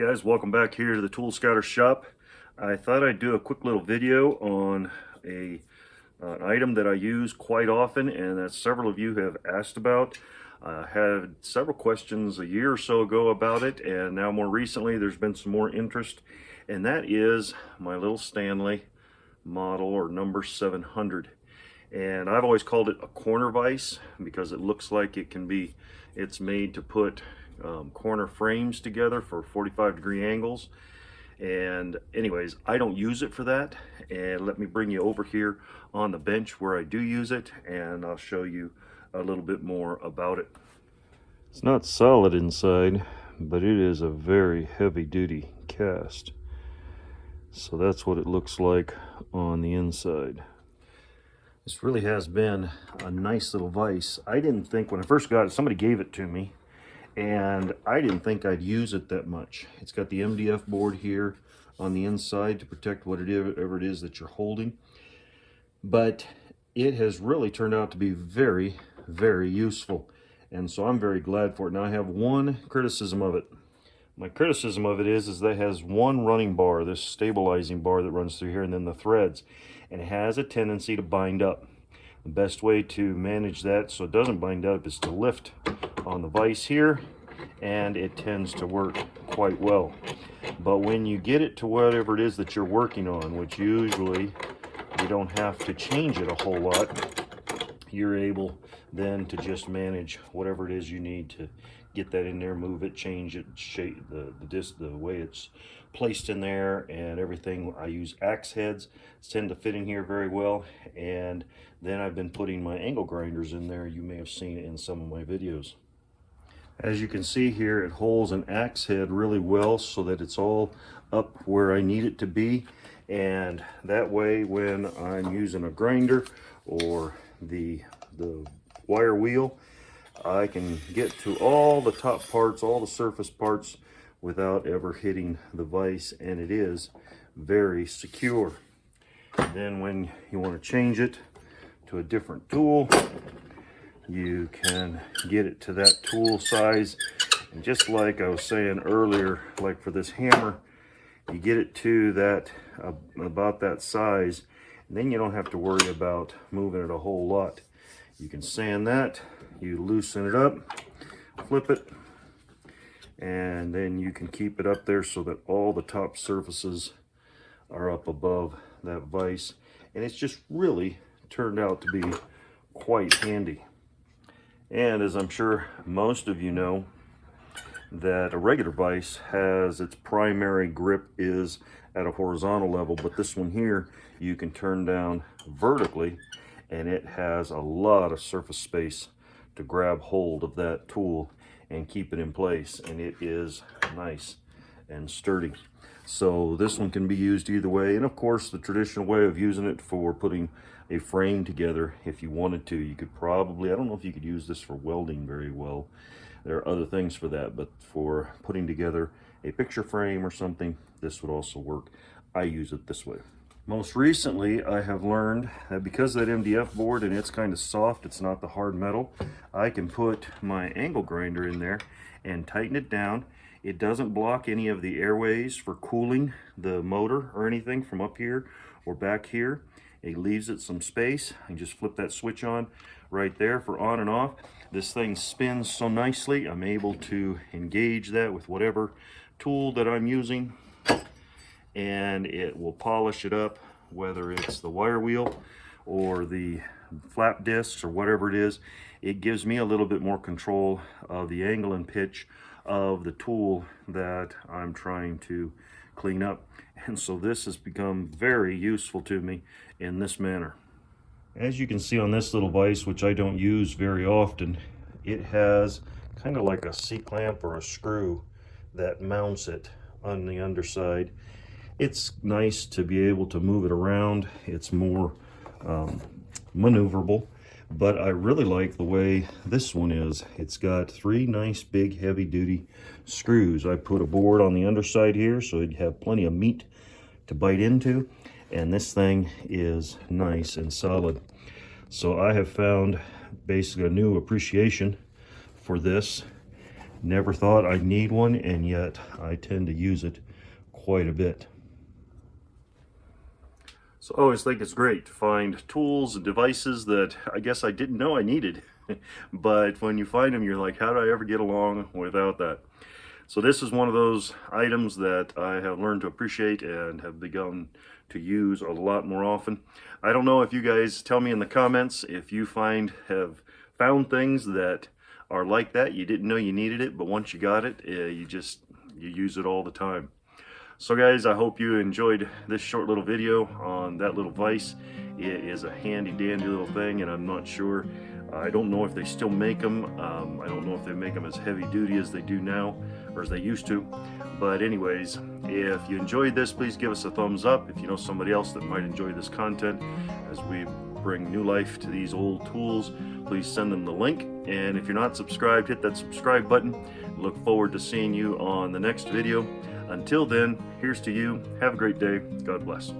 Guys, welcome back here to the ToolScouter shop. I thought I'd do a quick little video on an item that I use quite often and that several of you have asked about. I had several questions a year or so ago about it, and now more recently there's been some more interest, and that is my little Stanley model or number 700. And I've always called it a corner vise because it looks like it's made to put corner frames together for 45-degree angles. And anyways, I don't use it for that, and let me bring you over here on the bench where I do use it, and I'll show you a little bit more about it. It's not solid inside, but it is a very heavy-duty cast, so that's what it looks like on the inside. This really has been a nice little vise. I didn't think when I first got it, somebody gave it to me, and I didn't think I'd use it that much. It's got the MDF board here on the inside to protect whatever it is that you're holding. But it has really turned out to be very, very useful. And so I'm very glad for it. Now I have one criticism of it. My criticism of it is that it has one running bar, this stabilizing bar that runs through here, and then the threads. And it has a tendency to bind up. The best way to manage that so it doesn't bind up is to lift on the vise here, and it tends to work quite well. But when you get it to whatever it is that you're working on, which usually you don't have to change it a whole lot, you're able then to just manage whatever it is you need to get that in there, move it, change it, shape the way it's placed in there and everything. I use axe heads, tend to fit in here very well, and then I've been putting my angle grinders in there. You may have seen it in some of my videos. As you can see here, it holds an axe head really well so that it's all up where I need it to be, and that way when I'm using a grinder or the wire wheel, I can get to all the top parts, all the surface parts without ever hitting the vise, and it is very secure. Then when you want to change it to a different tool, you can get it to that tool size, and just like I was saying earlier, like for this hammer, you get it to that about that size, and then you don't have to worry about moving it a whole lot. You can sand that, you loosen it up, flip it, and then you can keep it up there so that all the top surfaces are up above that vise, and it's just really turned out to be quite handy. And as I'm sure most of you know, that a regular vise has its primary grip is at a horizontal level, but this one here you can turn down vertically, and it has a lot of surface space to grab hold of that tool and keep it in place, and it is nice and sturdy. So this one can be used either way, and of course the traditional way of using it for putting a frame together, if you wanted to, you could probably, I don't know if you could use this for welding very well. There are other things for that, but for putting together a picture frame or something, this would also work. I use it this way. Most recently, I have learned that because of that MDF board and it's kind of soft, it's not the hard metal, I can put my angle grinder in there and tighten it down. It doesn't block any of the airways for cooling the motor or anything from up here or back here. It leaves it some space. I can just flip that switch on right there for on and off. This thing spins so nicely, I'm able to engage that with whatever tool that I'm using, and it will polish it up, whether it's the wire wheel or the flap discs or whatever it is. It gives me a little bit more control of the angle and pitch of the tool that I'm trying to clean up. And so this has become very useful to me in this manner. As you can see on this little vise, which I don't use very often, it has kind of like a C-clamp or a screw that mounts it on the underside. It's nice to be able to move it around. It's more maneuverable, but I really like the way this one is. It's got three nice big heavy duty screws. I put a board on the underside here so it'd have plenty of meat to bite into, and this thing is nice and solid. So I have found basically a new appreciation for this, Never thought I'd need one, and yet I tend to use it quite a bit. So I always think it's great to find tools and devices that I guess I didn't know I needed. But when you find them, you're like, how did I ever get along without that? So this is one of those items that I have learned to appreciate and have begun to use a lot more often. I don't know if you guys, tell me in the comments if you have found things that are like that. You didn't know you needed it, but once you got it, you use it all the time. So guys, I hope you enjoyed this short little video on that little vise. It is a handy dandy little thing, and I'm not sure, I don't know if they still make them. I don't know if they make them as heavy duty as they do now, or as they used to. But anyways, if you enjoyed this, please give us a thumbs up. If you know somebody else that might enjoy this content as we bring new life to these old tools, please send them the link. And if you're not subscribed, hit that subscribe button. Look forward to seeing you on the next video. Until then, here's to you. Have a great day. God bless.